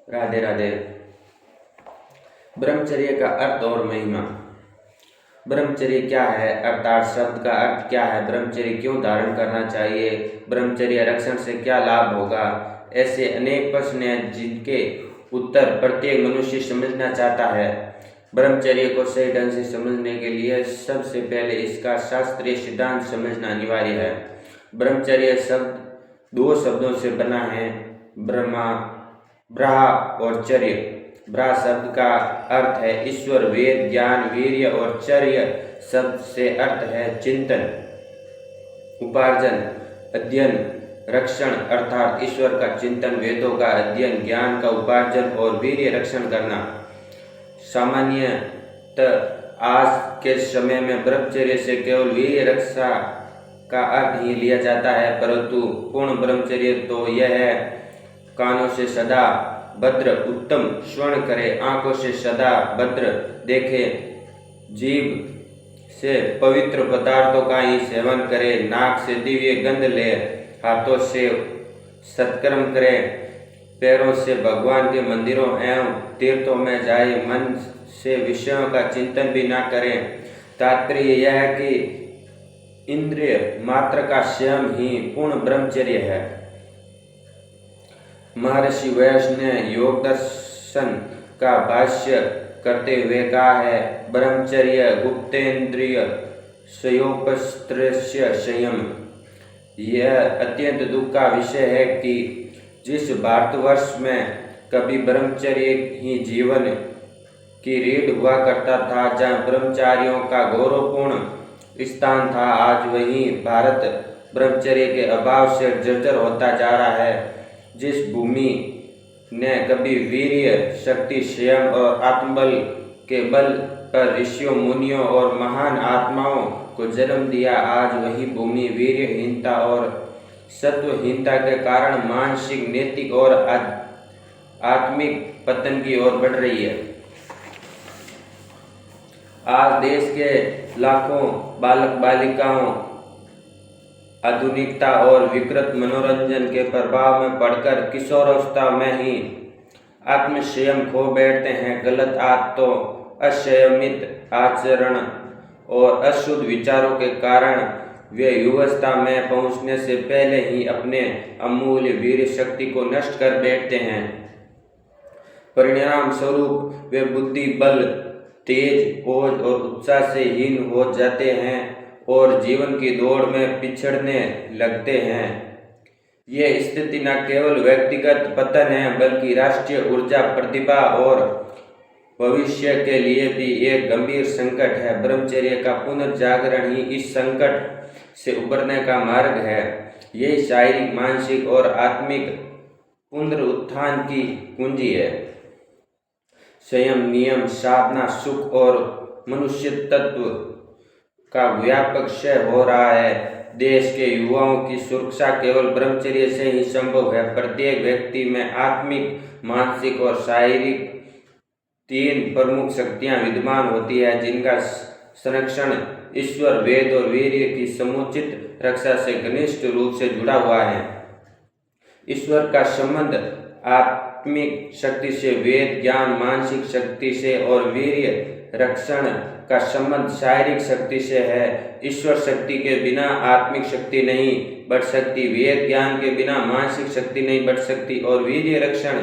राधे राधे। ब्रह्मचर्य का अर्थ और महिमा। ब्रह्मचर्य क्या है अर्थात शब्द का अर्थ क्या है, ब्रह्मचर्य क्यों धारण करना चाहिए, ब्रह्मचर्य रक्षण से क्या लाभ होगा, ऐसे अनेक प्रश्न हैं जिनके उत्तर प्रत्येक मनुष्य समझना चाहता है। ब्रह्मचर्य को सही ढंग से समझने के लिए सबसे पहले इसका शास्त्रीय सिद्धांत समझना अनिवार्य है। ब्रह्मचर्य शब्द दो शब्दों से बना है, ब्रहा और चर्य। ब्रहा शब्द का अर्थ है ईश्वर, वेद, ज्ञान, वीर्य और चर्य शब्द से अर्थ है चिंतन, उपार्जन, अध्ययन, रक्षण अर्थात ईश्वर का चिंतन, वेदों का अध्ययन, ज्ञान का उपार्जन और वीर्य रक्षण करना। सामान्यतः आज के समय में ब्रह्मचर्य से केवल वीर्य रक्षा का अर्थ ही लिया जाता है, परंतु पूर्ण ब्रह्मचर्य तो यह है कानों से सदा भद्र उत्तम श्रवण करे, आंखों से सदा भद्र देखे, जीभ से पवित्र पदार्थों का ही सेवन करे, नाक से दिव्य गंध ले, हाथों से सत्कर्म करे, पैरों से भगवान के मंदिरों एवं तीर्थों में जाए, मन से विषयों का चिंतन भी ना करें। तात्पर्य यह है कि इंद्रिय मात्र का संयम ही पूर्ण ब्रह्मचर्य है। महर्षि व्यास ने योग दर्शन का भाष्य करते हुए कहा है, ब्रह्मचर्य गुप्तेन्द्रिय स्वयोपस्त्रस्य संयम। यह अत्यंत दुख का विषय है कि जिस भारतवर्ष में कभी ब्रह्मचर्य ही जीवन की रीढ़ हुआ करता था, जहाँ ब्रह्मचारियों का गौरवपूर्ण स्थान था, आज वही भारत ब्रह्मचर्य के अभाव से जर्जर होता जा रहा है। जिस भूमि ने कभी वीर्य, शक्ति, संयम और आत्मबल के बल पर ऋषियों, मुनियों और महान आत्माओं को जन्म दिया, आज वही भूमि वीर्यहीनता और सत्वहीनता के कारण मानसिक, नैतिक और आत्मिक पतन की ओर बढ़ रही है। आज देश के लाखों बालक बालिकाओं आधुनिकता और विकृत मनोरंजन के प्रभाव में पड़कर किशोरावस्था में ही आत्मसंयम खो बैठते हैं। गलत आदतों, असंयमित आचरण और अशुद्ध विचारों के कारण वे युवावस्था में पहुंचने से पहले ही अपने अमूल्य वीर शक्ति को नष्ट कर बैठते हैं। परिणाम स्वरूप वे बुद्धि बल, तेज, ओज और उत्साह से हीन हो जाते हैं और जीवन की दौड़ में पिछड़ने लगते हैं। यह स्थिति न केवल व्यक्तिगत पतन है, बल्कि राष्ट्रीय ऊर्जा, प्रतिभा और भविष्य के लिए भी एक गंभीर संकट है। ब्रह्मचर्य का पुनर्जागरण ही इस संकट से उबरने का मार्ग है। यही शारीरिक, मानसिक और आत्मिक पुनरुत्थान की कुंजी है। संयम, नियम, साधना, सुख और मनुष्य तत्व का व्यापक क्षय हो रहा है। देश के युवाओं की सुरक्षा केवल ब्रह्मचर्य से ही संभव है। प्रत्येक व्यक्ति में आत्मिक, मानसिक और शारीरिक तीन प्रमुख शक्तियां विद्यमान होती है, जिनका संरक्षण ईश्वर, वेद और वीर्य की समुचित रक्षा से घनिष्ठ रूप से जुड़ा हुआ है। ईश्वर का संबंध आत्मिक शक्ति से, वेद ज्ञान, मानसिक शक्ति से और वीर्य रक्षण का संबंध शारीरिक शक्ति से है। ईश्वर शक्ति के बिना आत्मिक शक्ति नहीं बढ़ सकती, वेद ज्ञान के बिना मानसिक शक्ति नहीं बढ़ सकती और वीर्य रक्षण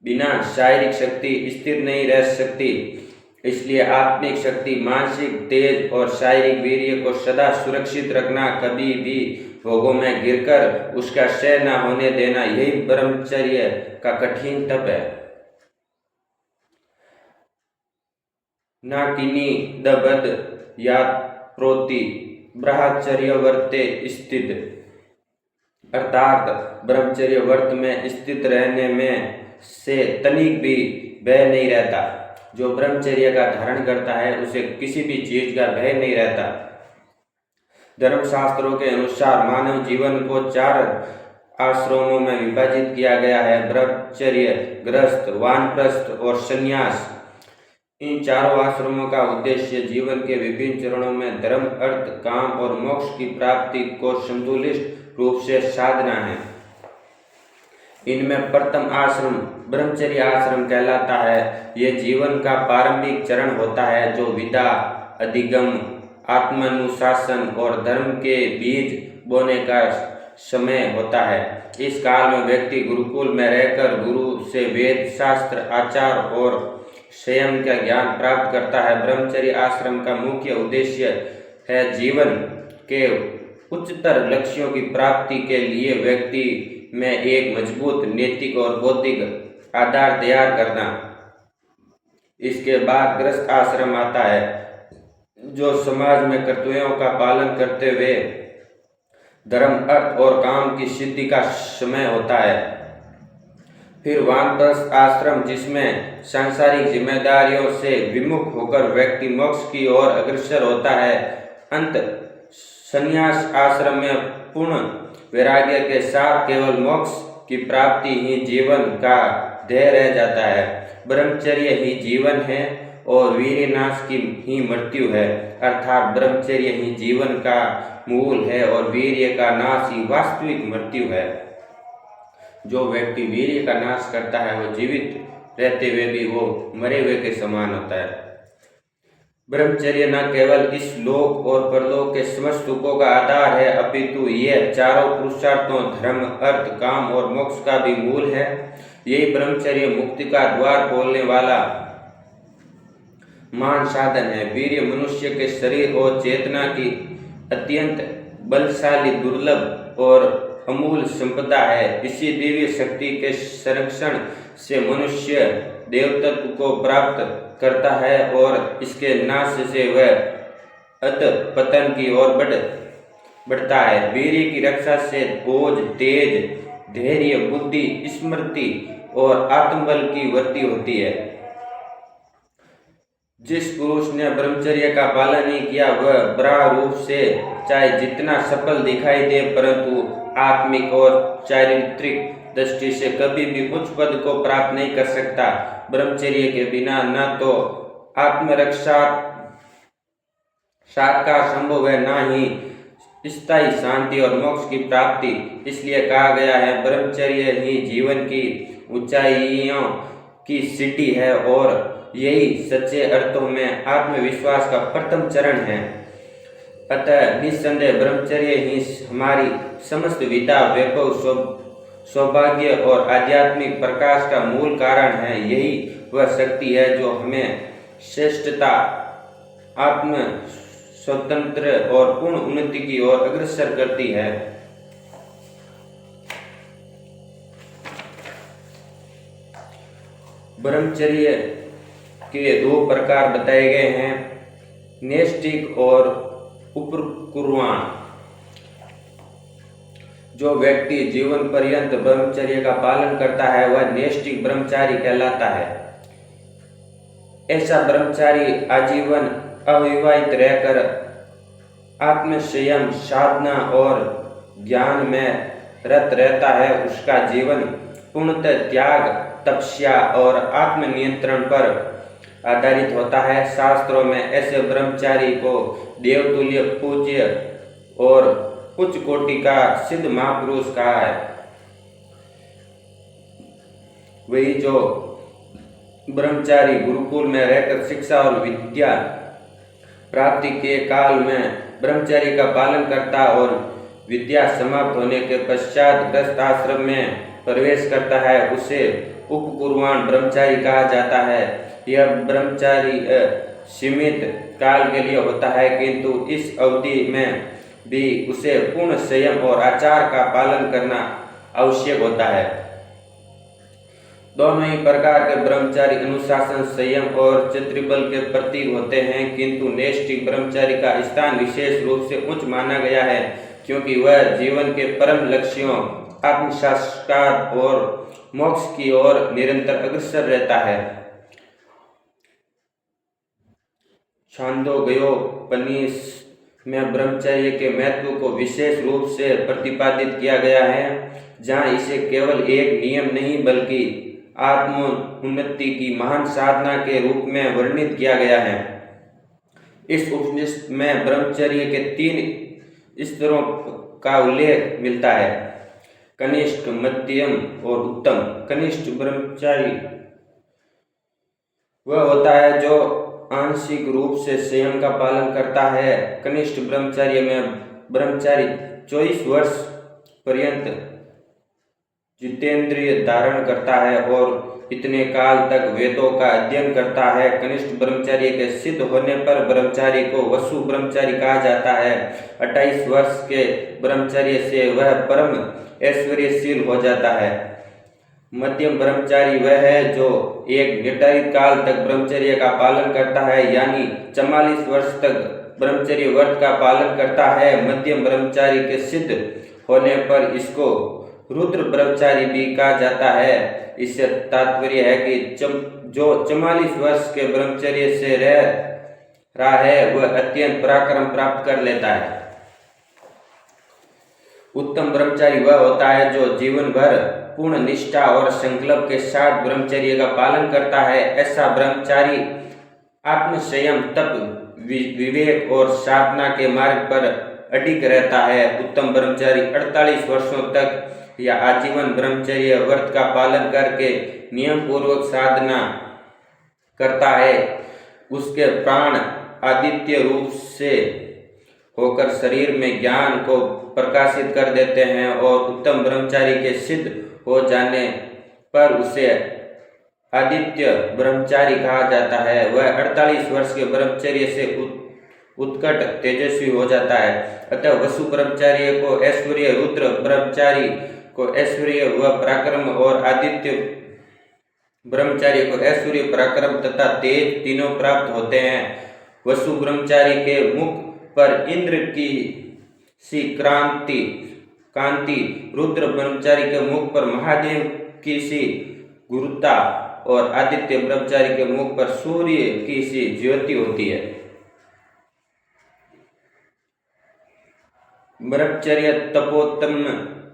बिना शारीरिक शक्ति स्थिर नहीं रह सकती। इसलिए आत्मिक शक्ति, मानसिक तेज और शारीरिक वीर्य को सदा सुरक्षित रखना, कभी भी भोगों में गिरकर उसका क्षय न होने देना, यही ब्रह्मचर्य का कठिन तप है। नाकिनी दबद यात्रोति ब्रह्मचर्य वर्ते स्थित, अर्थात ब्रह्मचर्य व्रत में स्थित रहने में से तनिक भी भय नहीं रहता। जो ब्रह्मचर्य का धारण करता है उसे किसी भी चीज का भय नहीं रहता। धर्मशास्त्रों के अनुसार मानव जीवन को 4 आश्रमों में विभाजित किया गया है: ब्रह्मचर्य, गृहस्थ, वानप्रस्थ और संन्यास। इन चारों आश्रमों का उद्देश्य जीवन के विभिन्न चरणों में धर्म, अर्थ, काम और मोक्ष की प्राप्ति को संतुलित रूप से साधना है। इनमें प्रथम आश्रम ब्रह्मचर्य आश्रम कहलाता है। यह जीवन का प्रारंभिक चरण होता है जो विद्या, अधिगम, आत्मानुशासन और धर्म के बीज बोने का समय होता है। इस काल में व्यक्ति गुरुकुल में रहकर गुरु से वेद, शास्त्र, आचार और संयम का ज्ञान प्राप्त करता है। ब्रह्मचर्य आश्रम का मुख्य उद्देश्य है जीवन के उच्चतर लक्ष्यों की प्राप्ति के लिए व्यक्ति में एक मजबूत नैतिक और बौद्धिक आधार तैयार करना। इसके बाद गृहस्थ आश्रम आता है जो समाज में कर्तव्यों का पालन करते हुए धर्म, अर्थ और काम की सिद्धि का समय होता है। फिर वानप्रस्थ आश्रम जिसमें सांसारिक जिम्मेदारियों से विमुख होकर व्यक्ति मोक्ष की ओर अग्रसर होता है। अंत संन्यास आश्रम में पूर्ण वैराग्य के साथ केवल मोक्ष की प्राप्ति ही जीवन का ध्येय रह जाता है। ब्रह्मचर्य ही जीवन है और वीर्यनाश की ही मृत्यु है, अर्थात ब्रह्मचर्य ही जीवन का मूल है और वीर्य का नाश ही वास्तविक मृत्यु है। जो व्यक्ति वीर्य का नाश करता है वह जीवित रहते हुए भी वो मरे हुए के समान होता है। ब्रह्मचर्य न केवल इस लोक और परलोक के समस्त सुखों का आधार है, अपितु यह चारों पुरुषार्थों धर्म, अर्थ, काम और मोक्ष का भी मूल है। यही ब्रह्मचर्य मुक्ति का द्वार खोलने वाला महान साधन है। वीर्य मनुष्य के शरीर और चेतना की अत्यंत बलशाली, दुर्लभ और अमूल्य संपदा है। इसी दिव्य शक्ति के संरक्षण से मनुष्य देवत्व को प्राप्त करता है और इसके नाश से वह अधपतन की ओर बढ़ता है। वीर्य की रक्षा से ओज, तेज, धैर्य, बुद्धि, स्मृति और आत्मबल की वृद्धि होती है। जिस पुरुष ने ब्रह्मचर्य का पालन नहीं किया वह बड़ा रूप से चाहे जितना सफल दिखाई दे परंतु आत्मिक और चारित्रिक दृष्टि से कभी भी उच्च पद को प्राप्त नहीं कर सकता। ब्रह्मचर्य के बिना न तो आत्मरक्षा साकार संभव है, न ही स्थायी शांति और मोक्ष की प्राप्ति। इसलिए कहा गया है ब्रह्मचर्य ही जीवन की ऊंचाइयों की सीढ़ी है और यही सच्चे अर्थों में आत्मविश्वास का प्रथम चरण है। अतः निस्संदेह ब्रह्मचर्य ही हमारी समस्त विद्या, वैभव, सौभाग्य और आध्यात्मिक प्रकाश का मूल कारण है। यही वह शक्ति है जो हमें श्रेष्ठता, आत्म स्वतंत्र और पूर्ण उन्नति की ओर अग्रसर करती है। ब्रह्मचर्य के दो प्रकार बताए गए हैं, नैष्ठिक और उपकुर्वाण। जो व्यक्ति जीवन पर्यंत ब्रह्मचर्य का पालन करता है वह नैष्ठिक ब्रह्मचारी कहलाता है। ऐसा ब्रह्मचारी आजीवन अविवाहित रहकर आत्मसंयम, साधना और ज्ञान में रत रहता है। उसका जीवन पूर्णतः त्याग, तपस्या और आत्मनियंत्रण पर आधारित होता है। शास्त्रों में ऐसे ब्रह्मचारी को देवतुल्य, पूज्य और उच्च कोटि का सिद्ध महापुरुष कहा है। वही जो ब्रह्मचारी गुरुकुल में रहकर शिक्षा और विद्या प्राप्ति के काल में ब्रह्मचर्य का पालन करता और विद्या समाप्त होने के पश्चात गृहस्थ आश्रम में प्रवेश करता है उसे उपकुर्वाण ब्रह्मचारी कहा जाता है। यह ब्रह्मचारी सीमित काल के लिए होता है किंतु इस अवधि में भी उसे पूर्ण संयम और आचार का पालन करना आवश्यक होता है। दोनों ही प्रकार के ब्रह्मचारी अनुशासन, संयम और चतुर्बल के प्रतीक होते हैं किंतु नैष्ठिक ब्रह्मचारी का स्थान विशेष रूप से उच्च माना गया है क्योंकि वह जीवन के परम लक्ष्यों, आत्मसाक्षात्कार और मोक्ष की ओर निरंतर अग्रसर रहता है। छांदोग्योपनिषद में ब्रह्मचर्य के महत्व को विशेष रूप से प्रतिपादित किया गया है, जहाँ इसे केवल एक नियम नहीं बल्कि आत्मोन्नति की महान साधना के रूप में वर्णित किया गया है। इस उपनिषद में ब्रह्मचर्य के 3 स्तरों का उल्लेख मिलता है। कनिष्ठ, मध्यम और उत्तम। कनिष्ठ ब्रह्मचारी वह होता है जो आंशिक रूप से संयम का पालन करता है। कनिष्ठ ब्रह्मचार्य में ब्रह्मचारी 24 वर्ष पर्यंत जितेंद्रिय धारण करता है और इतने काल तक वेदों का अध्ययन करता है। कनिष्ठ ब्रह्मचार्य के सिद्ध होने पर ब्रह्मचारी को वसु ब्रह्मचारी कहा जाता है। 28 वर्ष के ब्रह्मचार्य से वह परम ऐश्वर्यशील हो जाता है। मध्यम ब्रह्मचारी वह है जो एक निर्धारित काल तक ब्रह्मचर्य का पालन करता है, यानी 44 वर्ष तक ब्रह्मचर्य व्रत का पालन करता है। मध्यम ब्रह्मचारी के सिद्ध होने पर इसको रुद्र ब्रह्मचारी भी कहा जाता है। इससे तात्पर्य है कि जो 44 वर्ष के ब्रह्मचर्य से रह रहा है वह अत्यंत पराक्रम प्राप्त कर लेता है। उत्तम ब्रह्मचारी वह होता है जो जीवन भर पूर्ण निष्ठा और संकल्प के साथ ब्रह्मचर्य का पालन करता है। ऐसा ब्रह्मचारी आत्मसंयम, तप, विवेक और साधना के मार्ग पर अडिग रहता है। उत्तम ब्रह्मचारी 48 वर्षों तक या आजीवन ब्रह्मचर्य व्रत का पालन करके नियम पूर्वक साधना करता है। उसके प्राण आदित्य रूप से होकर शरीर में ज्ञान को प्रकाशित कर देते हैं और उत्तम ब्रह्मचारी के सिद्ध हो जाने पर उसे आदित्य ब्रह्मचारी कहा जाता है। वह 48 वर्ष के ब्रह्मचर्य से उत्कट तेजस्वी हो जाता है। अतः वसु ब्रह्मचारी को ऐश्वर्य, रुद्र ब्रह्मचारी को ऐश्वर्य व पराक्रम और आदित्य ब्रह्मचारी को ऐश्वर्य, पराक्रम तथा तेज तीनों प्राप्त होते हैं। वसु ब्रह्मचारी के मुख पर इंद्र की सी कांति, रुद्र ब्रह्मचारी के मुख पर महादेव की सी गुरुता और आदित्य ब्रह्मचारी के मुख पर सूर्य की सी ज्योति होती है। ब्रह्मचर्य तपोत्तम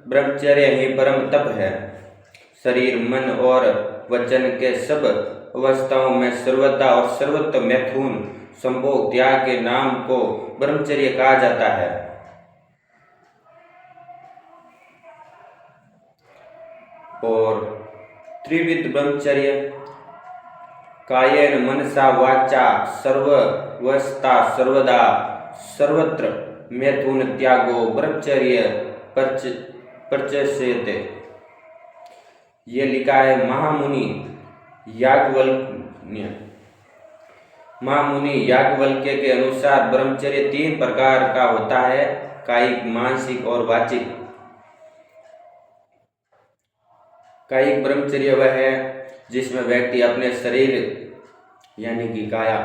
ब्रह्मचर्य ही परम तप है। शरीर, मन और वचन के सब अवस्थाओं में सर्वदा और सर्वत्र मैथुन संभोग त्याग के नाम को ब्रह्मचर्य कहा जाता है। और त्रिविध ब्रह्मचर्य कायेन मनसा वाचा सर्ववस्था सर्वदा सर्वत्र मैथुन त्यागो ब्रह्मचर्य प्रचेष्यते। ये लिखा है महामुनि याज्ञवल्क्य के अनुसार ब्रह्मचर्य 3 प्रकार का होता है, कायिक, मानसिक और वाचिक। कायिक ब्रह्मचर्य वह है जिसमें व्यक्ति अपने शरीर यानी कि काया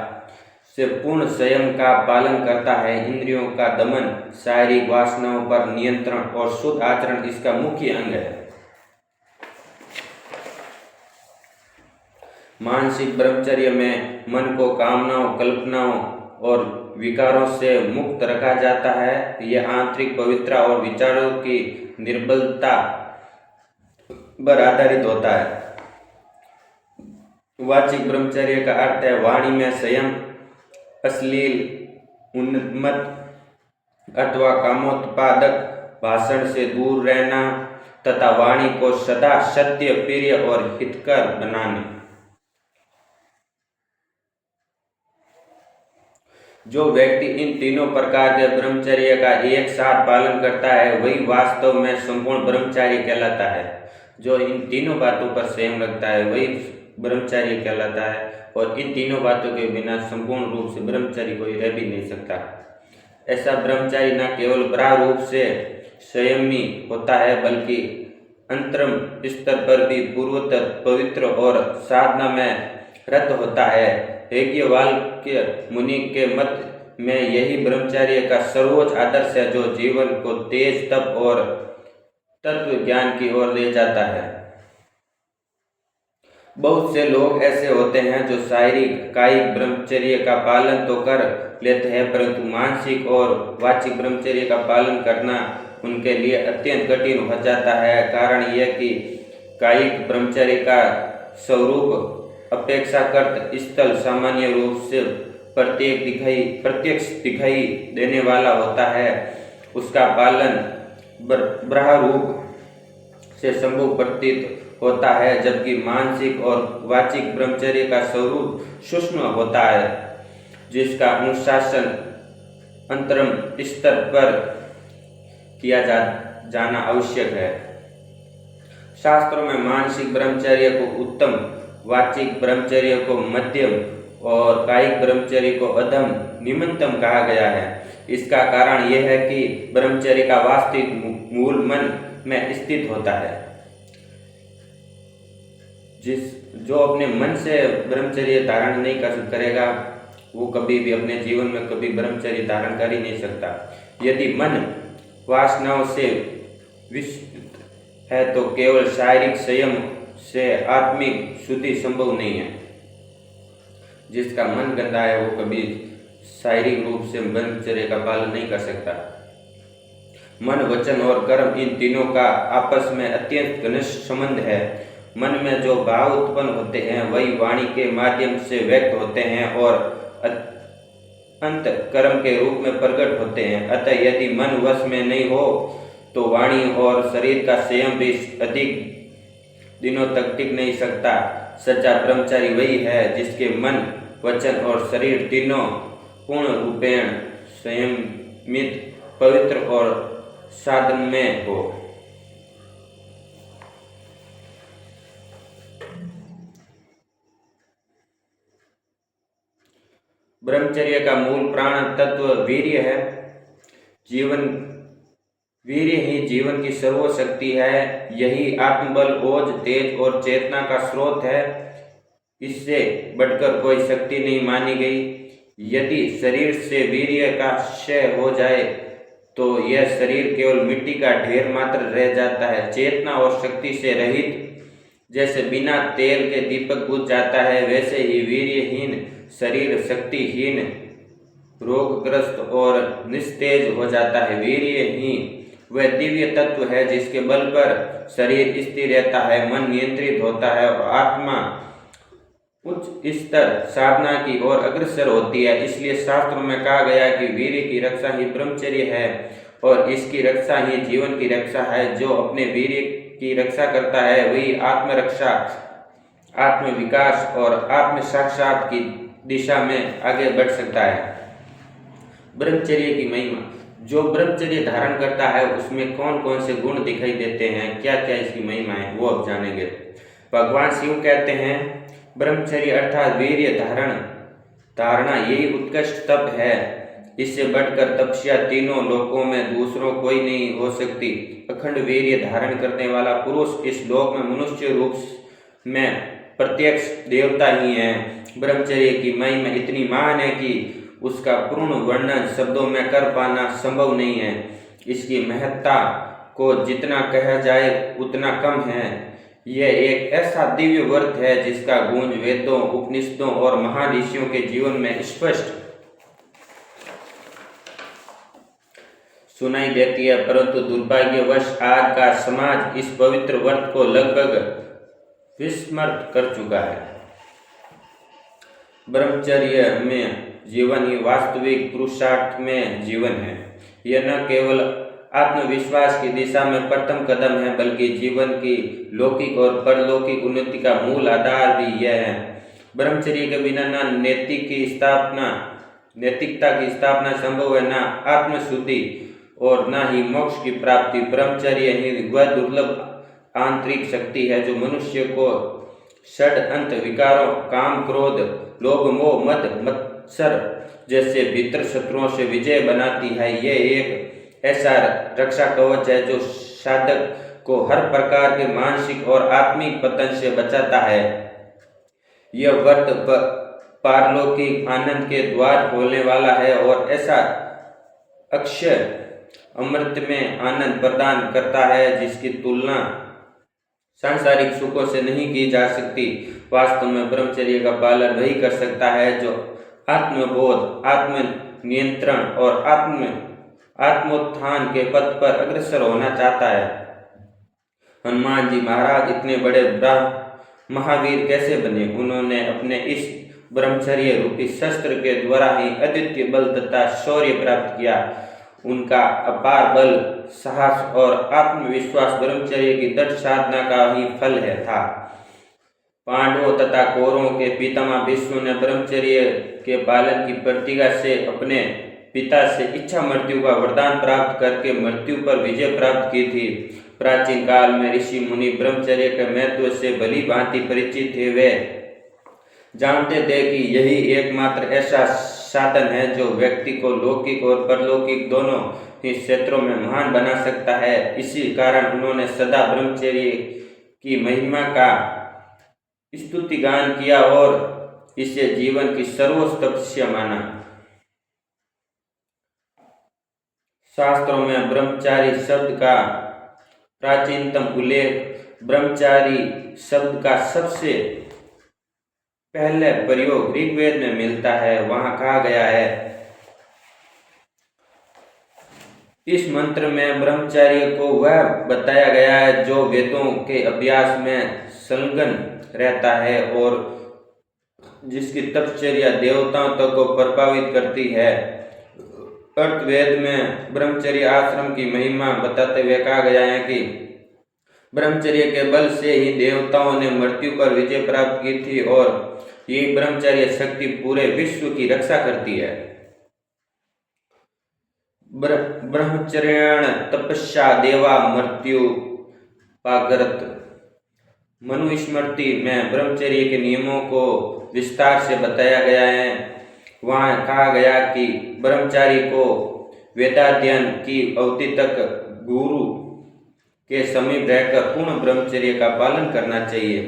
से पूर्ण संयम का पालन करता है। इंद्रियों का दमन, शारीरिक वासनाओं पर नियंत्रण और शुद्ध आचरण इसका मुख्य अंग है। मानसिक ब्रह्मचर्य में मन को कामनाओं, कल्पनाओं और विकारों से मुक्त रखा जाता है। यह आंतरिक पवित्रता और विचारों की निर्बलता पर आधारित होता है। वाचिक ब्रह्मचर्य का अर्थ है वाणी में संयम, अश्लील, उन्मत्त अथवा कामोत्पादक भाषण से दूर रहना तथा वाणी को सदा सत्य, प्रिय और हितकर बनाने। जो व्यक्ति इन तीनों प्रकार के ब्रह्मचर्य का एक साथ पालन करता है वही वास्तव में संपूर्ण ब्रह्मचारी कहलाता है। जो इन तीनों बातों पर संयम रखता है वही ब्रह्मचारी कहलाता है और इन तीनों बातों के बिना संपूर्ण रूप से ब्रह्मचारी कोई रह भी नहीं सकता। ऐसा ब्रह्मचारी न केवल बाह्य रूप से संयमी होता है बल्कि अंतरम स्तर पर भी पूर्वोत्तर पवित्र और साधना में रत होता है। याज्ञवल्क्य मुनि के मत में यही ब्रह्मचर्य का सर्वोच्च आदर्श है जो जीवन को तेज, तप और तत्व ज्ञान की ओर ले जाता है। बहुत से लोग ऐसे होते हैं जो शारीरिक, कायिक ब्रह्मचर्य का पालन तो कर लेते हैं परंतु मानसिक और वाचिक ब्रह्मचर्य का पालन करना उनके लिए अत्यंत कठिन हो जाता है। कारण यह कि कायिक ब्रह्मचर्य का स्वरूप अपेक्षाकृत स्थूल, सामान्य रूप से प्रत्यक्ष दिखाई देने वाला होता है। उसका पालन बाह्य रूप से संभव प्रतीत होता है, जबकि मानसिक और वाचिक ब्रह्मचर्य का स्वरूप सूक्ष्म होता है, जिसका अनुशासन अंतरम स्तर पर किया जाना आवश्यक है। शास्त्रों में मानसिक ब्रह्मचर्य को उत्तम, वाचिक ब्रह्मचर्य को मध्यम और कायिक ब्रह्मचर्य को अधम निम्नतम कहा गया है। इसका कारण यह है कि ब्रह्मचर्य का वास्तविक मूल मन में स्थित होता है। जो अपने मन से ब्रह्मचर्य धारण नहीं करेगा, वो कभी भी अपने जीवन में कभी ब्रह्मचर्य धारण कर ही नहीं सकता। यदि मन वासनाओं से विषित है तो केवल शारीरिक संयम से आत्मिक शुद्धि संभव नहीं है। जिसका मन गंदा है वो कभी शारीरिक रूप से ब्रह्मचर्य का पालन नहीं कर सकता। मन, वचन और कर्म, इन तीनों का आपस में अत्यंत घनिष्ठ संबंध है। मन में जो भाव उत्पन्न होते हैं वही वाणी के माध्यम से व्यक्त होते हैं और अंत कर्म के रूप में प्रकट होते हैं। अतः यदि मन वश में नहीं हो तो वाणी और शरीर का संयम भी अधिक दिनों तक टिक नहीं सकता। सच्चा ब्रह्मचारी वही है जिसके मन, वचन और शरीर तीनों पूर्ण रूपेण संयमित, पवित्र और साधन में हो। ब्रह्मचर्य का मूल प्राण तत्व वीर्य है। वीर्य ही जीवन की सर्वशक्ति है। यही आत्मबल, ओज, तेज और चेतना का स्रोत है। इससे बढ़कर कोई शक्ति नहीं मानी गई। यदि शरीर से वीर्य का क्षय हो जाए तो यह शरीर केवल मिट्टी का ढेर मात्र रह जाता है। चेतना और शक्ति से रहित, जैसे बिना तेल के दीपक बुझ जाता है, वैसे ही वीर्यहीन शरीर शक्तिहीन, रोगग्रस्त और निस्तेज हो जाता है। वीर्य ही वह दिव्य तत्व है जिसके बल पर शरीर स्थिर रहता है, मन नियंत्रित होता है और आत्मा उच्च स्तर साधना की ओर अग्रसर होती है। इसलिए शास्त्रों में कहा गया कि वीर्य की रक्षा ही ब्रह्मचर्य है और इसकी रक्षा ही जीवन की रक्षा है। जो अपने वीर्य की रक्षा करता है वही आत्मरक्षा, आत्मविकास और आत्म साक्षात की दिशा में आगे बढ़ सकता है। ब्रह्मचर्य की महिमा। जो ब्रह्मचर्य धारण करता है उसमें कौन कौन से गुण दिखाई देते हैं, क्या क्या इसकी महिमा है, वो अब जानेंगे। भगवान शिव कहते हैं, ब्रह्मचर्य अर्थात वीर्य धारणा यही उत्कृष्ट तप है। इससे बढ़कर तपस्या तीनों लोकों में दूसरों कोई नहीं हो सकती। अखंड वीर्य धारण करने वाला पुरुष इस लोक में मनुष्य रूप में प्रत्यक्ष देवता ही है। ब्रह्मचर्य की महिमा इतनी महान है कि उसका पूर्ण वर्णन शब्दों में कर पाना संभव नहीं है। इसकी महत्ता को जितना कहा जाए उतना कम है। यह एक ऐसा दिव्य व्रत है जिसका गूंज वेदों, उपनिषदों और महान ऋषियों के जीवन में स्पष्ट सुनाई देती है। परंतु दुर्भाग्यवश आज का समाज इस पवित्र व्रत को लगभग विस्मृत कर चुका है। ब्रह्मचर्य में जीवन ही वास्तविक पुरुषार्थ में जीवन है। यह न केवल आत्मविश्वास की दिशा में प्रथम कदम है बल्कि जीवन की लौकिक और परलौकिक उन्नति का मूल आधार भी यह है। ब्रह्मचर्य के बिना न नैतिकता की स्थापना संभव है, न आत्मशुद्धि और न ही मोक्ष की प्राप्ति। ब्रह्मचर्य ही वह दुर्लभ आंतरिक शक्ति है जो मनुष्य को षड अंत विकारों, काम, क्रोध, लोभ, मोह, मद, मत्सर जैसे भीतर शत्रुओं से विजय बनाती है। यह एक ऐसा रक्षा कवच है जो साधक को हर प्रकार के मानसिक और आत्मिक पतन से बचाता है। यह व्रत पारलौकिक आनंद के द्वार खोलने वाला है और ऐसा अक्षय अमृत में आनंद प्रदान करता है जिसकी तुलना सांसारिक सुखों से नहीं की जा सकती। वास्तव में ब्रह्मचर्य का पालन वही कर सकता है जो आत्मबोध, आत्म नियंत्रण और आत्मोत्थान के पथ पर अग्रसर होना चाहता है। हनुमान जी महाराज इतने बड़े महावीर कैसे बने? उन्होंने अपने इस ब्रह्मचर्य रूपी शस्त्र के द्वारा ही अद्वितीय बल तथा शौर्य प्राप्त किया। उनका अपार बल साहस और आत्मविश्वास ब्रह्मचर्य की दृढ़ साधना का ही फल था। पांडवों तथा कौरवों के पितामह भीष्म ने ब्रह्मचर्य के पालन की प्रतिज्ञा से अपने पिता से इच्छा मृत्यु का वरदान प्राप्त करके मृत्यु पर विजय प्राप्त की थी। प्राचीन काल में ऋषि मुनि ब्रह्मचर्य के महत्व से भली भांति परिचित थे। वे जानते थे कि यही एकमात्र ऐसा साधन है जो व्यक्ति को लौकिक और परलौकिक दोनों ही क्षेत्रों में महान बना सकता है। इसी कारण उन्होंने सदा ब्रह्मचर्य की महिमा का स्तुतिगान किया और इसे जीवन की सर्वोच्च तपस्या माना। शास्त्रों में ब्रह्मचारी शब्द का प्राचीनतम उल्लेख ब्रह्मचारी शब्द का सबसे पहले प्रयोग ऋग्वेद में मिलता है। वहां कहा गया है, इस मंत्र में ब्रह्मचार्य को वह बताया गया है जो वेदों के अभ्यास में संलग्न रहता है और जिसकी तपश्चर्या देवताओं तक को प्रभावित करती है। अर्थवेद में ब्रह्मचर्य आश्रम की महिमा बताते हुए कहा गया है कि ब्रह्मचर्य के बल से ही देवताओं ने मृत्यु पर विजय प्राप्त की थी और यही ब्रह्मचर्य शक्ति पूरे विश्व की रक्षा करती है। ब्रह्मचर्येण तपस्या देवा मृत्यु पागरत। मनुस्मृति में ब्रह्मचर्य के नियमों को विस्तार से बताया गया है। वहाँ कहा गया कि ब्रह्मचारी को वेदाध्ययन की अवधि तक गुरु के समीप रहकर पूर्ण ब्रह्मचर्य का पालन करना चाहिए।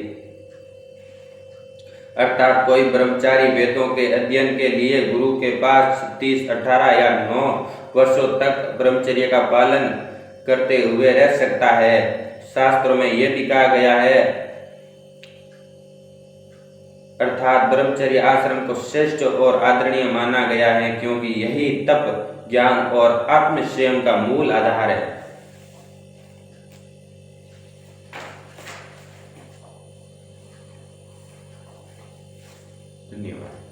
अर्थात कोई ब्रह्मचारी वेदों के अध्ययन के लिए गुरु के पास 30, 18 या 9 वर्षों तक ब्रह्मचर्य का पालन करते हुए रह सकता है। शास्त्रों में यह भी कहा गया है, अर्थात ब्रह्मचर्य आश्रम को श्रेष्ठ और आदरणीय माना गया है क्योंकि यही तप, ज्ञान और आत्मसंयम का मूल आधार है। धन्यवाद।